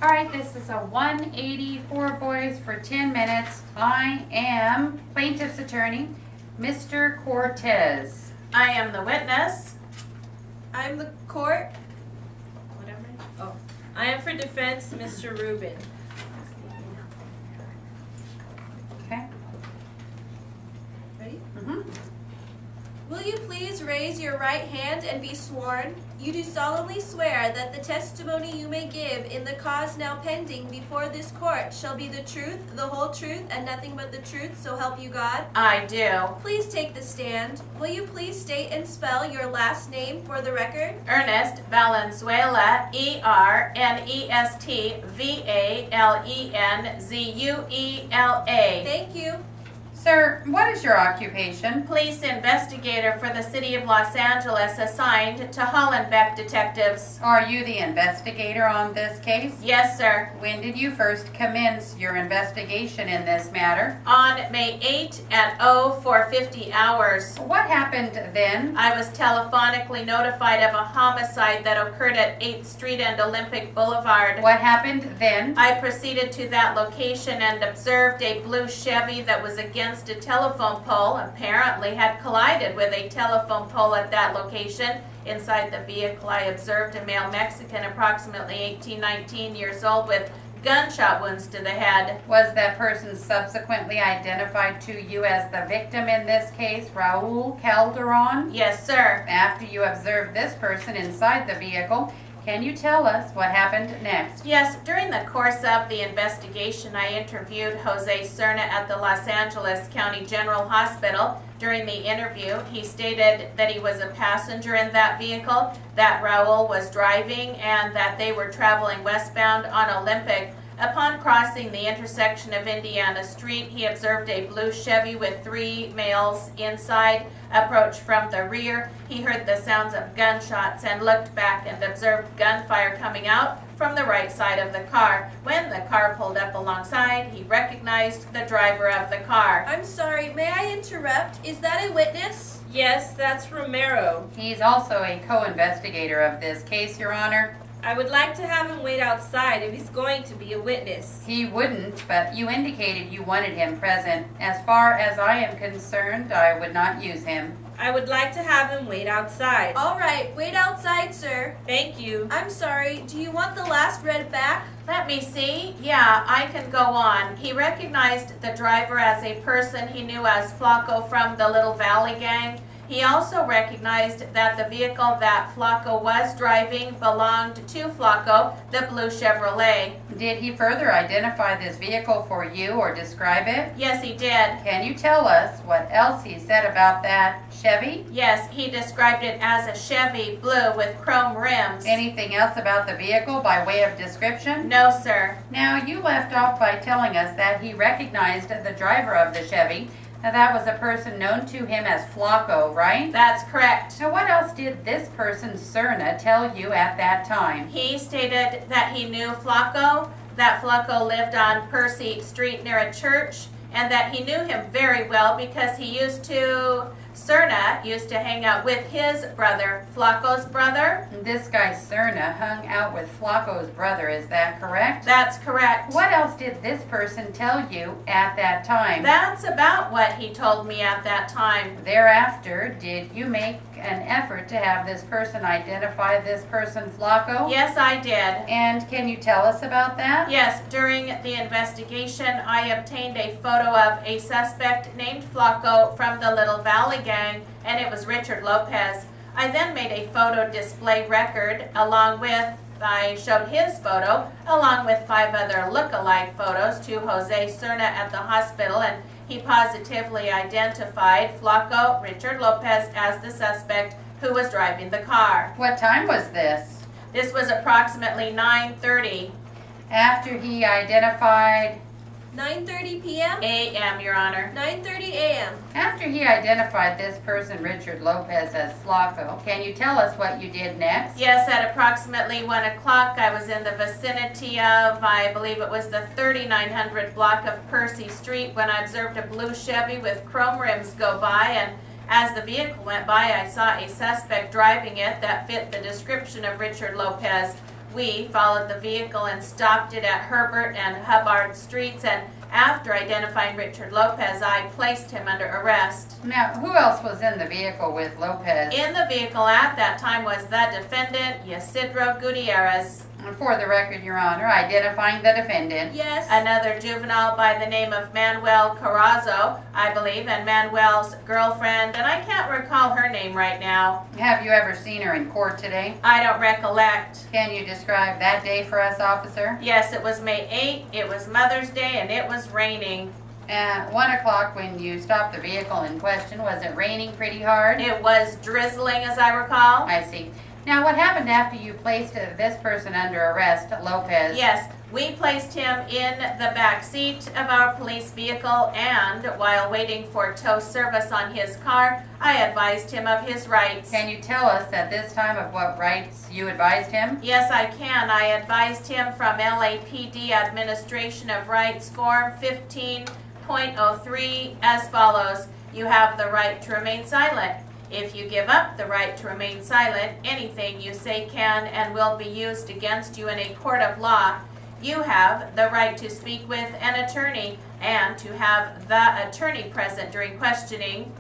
All right, this is a 184 voice for 10 minutes. I am plaintiff's attorney, Mr. Cortez. I am the witness. I'm the court. Whatever. Oh, I am for defense, Mr. Rubin. Okay. Ready? Mm-hmm. Will you please raise your right hand and be sworn? You do solemnly swear that the testimony you may give in the cause now pending before this court shall be the truth, the whole truth, and nothing but the truth, so help you God? I do. Please take the stand. Will you please state and spell your last name for the record? Ernest Valenzuela, ERNEST VALENZUELA. Thank you. Sir, what is your occupation? Police investigator for the City of Los Angeles assigned to Hollenbeck Detectives. Are you the investigator on this case? Yes, sir. When did you first commence your investigation in this matter? On May 8 at 0450 hours. What happened then? I was telephonically notified of a homicide that occurred at 8th Street and Olympic Boulevard. What happened then? I proceeded to that location and observed a blue Chevy that was against a telephone pole, apparently had collided with a telephone pole at that location. Inside the vehicle, I observed a male Mexican, approximately 18-19 years old, with gunshot wounds to the head. Was that person subsequently identified to you as the victim in this case, Raul Calderon? Yes, sir. After you observed this person inside the vehicle, can you tell us what happened next? Yes, during the course of the investigation, I interviewed Jose Serna at the Los Angeles County General Hospital. During the interview, he stated that he was a passenger in that vehicle, that Raul was driving, and that they were traveling westbound on Olympic. Upon crossing the intersection of Indiana Street, he observed a blue Chevy with 3 males inside approach from the rear. He heard the sounds of gunshots and looked back and observed gunfire coming out from the right side of the car. When the car pulled up alongside, he recognized the driver of the car. I'm sorry, may I interrupt? Is that a witness? Yes, that's Romero. He's also a co-investigator of this case, Your Honor. I would like to have him wait outside if he's going to be a witness. He wouldn't, but you indicated you wanted him present. As far as I am concerned, I would not use him. I would like to have him wait outside. All right, wait outside, sir. Thank you. I'm sorry, do you want the last read back? Let me see. Yeah, I can go on. He recognized the driver as a person he knew as Flacco from the Little Valley Gang. He also recognized that the vehicle that Flacco was driving belonged to Flacco, the blue Chevrolet. Did he further identify this vehicle for you or describe it? Yes, he did. Can you tell us what else he said about that Chevy? Yes, he described it as a Chevy blue with chrome rims. Anything else about the vehicle by way of description? No, sir. Now, you left off by telling us that he recognized the driver of the Chevy. Now, that was a person known to him as Flacco, right? That's correct. Now, what else did this person, Serna, tell you at that time? He stated that he knew Flacco, that Flacco lived on Percy Street near a church, and that he knew him very well because Serna used to hang out with his brother, Flacco's brother. This guy Serna hung out with Flacco's brother, is that correct? That's correct. What else did this person tell you at that time? That's about what he told me at that time. Thereafter, did you make an effort to have this person identify this person, Flacco? Yes, I did. And can you tell us about that? Yes, during the investigation, I obtained a photo of a suspect named Flacco from the Little Valley Gang, and it was Richard Lopez. I then made a photo display record I showed his photo along with 5 other look-alike photos to Jose Serna at the hospital, and he positively identified Flacco Richard Lopez as the suspect who was driving the car. What time was this? This was approximately 9:30 After he identified 9:30 p.m.? a.m., Your Honor. 9:30 a.m. After he identified this person, Richard Lopez, as Flacco, can you tell us what you did next? Yes, at approximately 1 o'clock, I was in the vicinity of, I believe it was the 3900 block of Percy Street when I observed a blue Chevy with chrome rims go by, and as the vehicle went by, I saw a suspect driving it that fit the description of Richard Lopez. We followed the vehicle and stopped it at Herbert and Hubbard Streets, and after identifying Richard Lopez, I placed him under arrest. Now, who else was in the vehicle with Lopez? In the vehicle at that time was the defendant, Ysidro Gutierrez, For the record, Your Honor, identifying the defendant. Yes. another juvenile by the name of Manuel Carrazzo, I believe, and Manuel's girlfriend, and I can't recall her name right now. Have you ever seen her in court today? I don't recollect. Can you describe that day for us, officer? Yes, it was May 8th, it was Mother's Day, and it was raining. At 1 o'clock when you stopped the vehicle in question, was it raining pretty hard? It was drizzling, as I recall. I see. Now, what happened after you placed this person under arrest, Lopez? Yes, we placed him in the back seat of our police vehicle, and while waiting for tow service on his car, I advised him of his rights. Can you tell us at this time of what rights you advised him? Yes, I can. I advised him from LAPD Administration of Rights Form 15.03 as follows. You have the right to remain silent. If you give up the right to remain silent, anything you say can and will be used against you in a court of law. You have the right to speak with an attorney and to have the attorney present during questioning.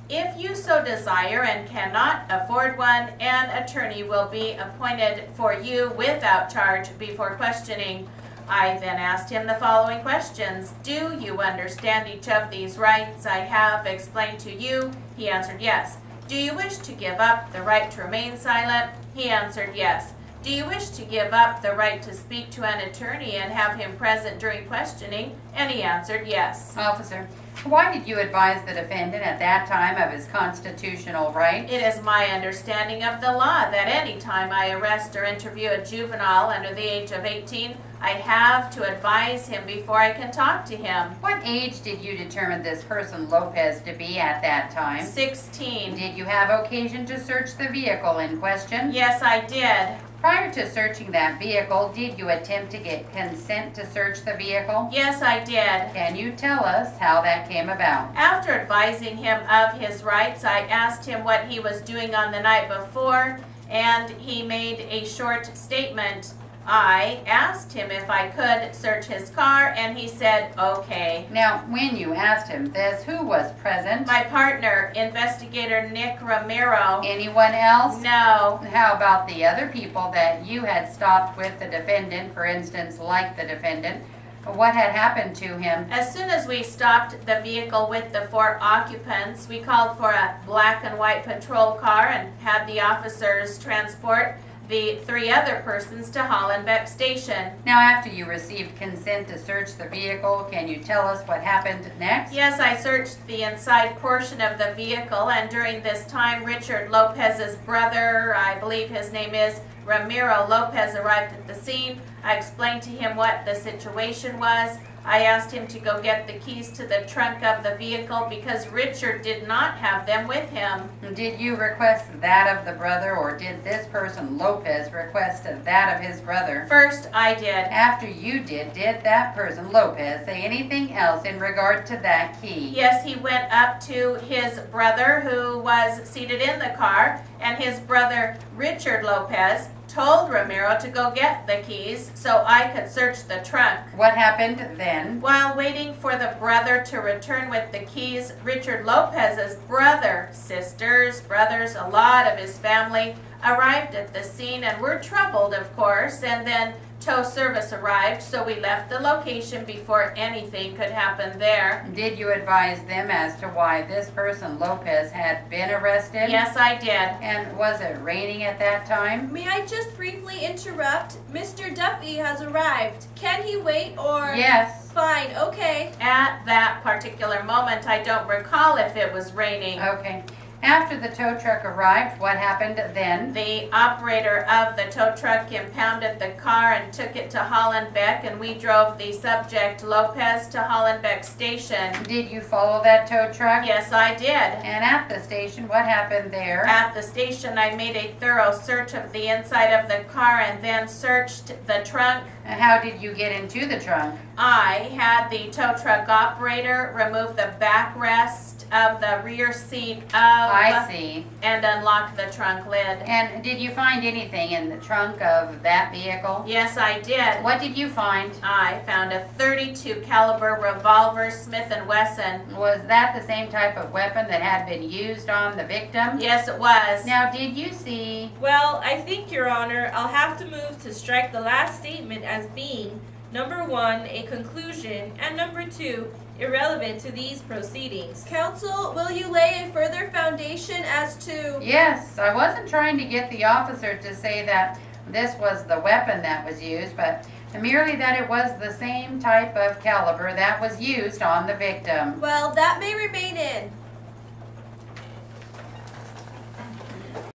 If you so desire and cannot afford one, an attorney will be appointed for you without charge before questioning. I then asked him the following questions. Do you understand each of these rights I have explained to you? He answered yes. Do you wish to give up the right to remain silent? He answered yes. Do you wish to give up the right to speak to an attorney and have him present during questioning? And he answered yes. Officer, why did you advise the defendant at that time of his constitutional rights? It is my understanding of the law that any time I arrest or interview a juvenile under the age of 18, I have to advise him before I can talk to him. What age did you determine this person Lopez to be at that time? 16. Did you have occasion to search the vehicle in question? Yes, I did. Prior to searching that vehicle, did you attempt to get consent to search the vehicle? Yes, I did. Can you tell us how that came about? After advising him of his rights, I asked him what he was doing on the night before, and he made a short statement. I asked him if I could search his car, and he said, okay. Now, when you asked him this, who was present? My partner, Investigator Nick Romero. Anyone else? No. How about the other people that you had stopped with the defendant, for instance, like the defendant? What had happened to him? As soon as we stopped the vehicle with the 4 occupants, we called for a black and white patrol car and had the officers transport the 3 other persons to Hollenbeck Station. Now, after you received consent to search the vehicle, can you tell us what happened next? Yes, I searched the inside portion of the vehicle, and during this time, Richard Lopez's brother, I believe his name is Ramiro Lopez, arrived at the scene. I explained to him what the situation was. I asked him to go get the keys to the trunk of the vehicle because Richard did not have them with him. Did you request that of the brother, or did this person, Lopez, request that of his brother? First, I did. After you did that person, Lopez, say anything else in regard to that key? Yes, he went up to his brother who was seated in the car, and his brother, Richard Lopez, told Ramiro to go get the keys so I could search the trunk. What happened then? While waiting for the brother to return with the keys, Richard Lopez's brother, sisters, brothers, a lot of his family arrived at the scene and were troubled, of course, and then tow service arrived, so we left the location before anything could happen there. Did you advise them as to why this person, Lopez, had been arrested? Yes, I did. And was it raining at that time? May I just briefly interrupt? Mr. Duffy has arrived. Can he wait or? Yes. Fine, okay. At that particular moment, I don't recall if it was raining. Okay. After the tow truck arrived, what happened then? The operator of the tow truck impounded the car and took it to Hollenbeck, and we drove the subject, Lopez, to Hollenbeck Station. Did you follow that tow truck? Yes, I did. And at the station, what happened there? At the station, I made a thorough search of the inside of the car and then searched the trunk. How did you get into the trunk? I had the tow truck operator remove the backrest of the rear seat of I see. and unlock the trunk lid. And did you find anything in the trunk of that vehicle? Yes, I did. What did you find? I found a .32 caliber revolver Smith & Wesson. Was that the same type of weapon that had been used on the victim? Yes, it was. Now, did you see? Well, I think, Your Honor, I'll have to move to strike the last statement as being, number 1, a conclusion, and number 2, irrelevant to these proceedings. Counsel, will you lay a further foundation as to... Yes, I wasn't trying to get the officer to say that this was the weapon that was used, but merely that it was the same type of caliber that was used on the victim. Well, that may remain in.